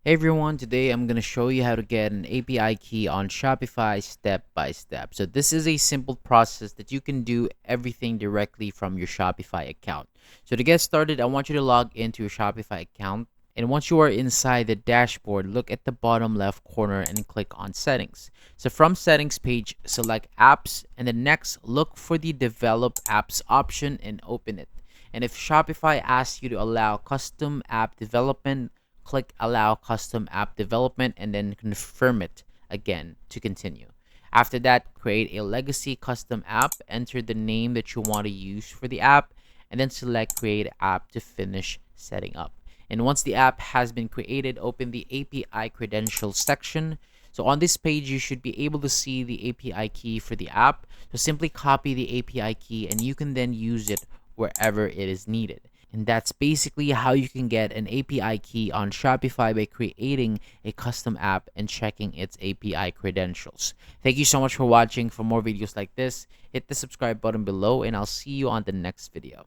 Hey everyone, today I'm going to show you how to get an API key on Shopify step by step. So this is a simple process that you can do everything directly from your Shopify account. So to get started, I want you to log into your Shopify account. And once you are inside the dashboard, look at the bottom left corner and click on settings. So from settings page, select apps and then next look for the develop apps option and open it. And if Shopify asks you to allow custom app development, click allow custom app development and then confirm it again to continue. After that, create a legacy custom app, enter the name that you want to use for the app, and then select create app to finish setting up. And once the app has been created, open the API credentials section. So on this page, you should be able to see the API key for the app. So simply copy the API key and you can then use it wherever it is needed. And that's basically how you can get an API key on Shopify by creating a custom app and checking its API credentials. Thank you so much for watching. For more videos like this, hit the subscribe button below and I'll see you on the next video.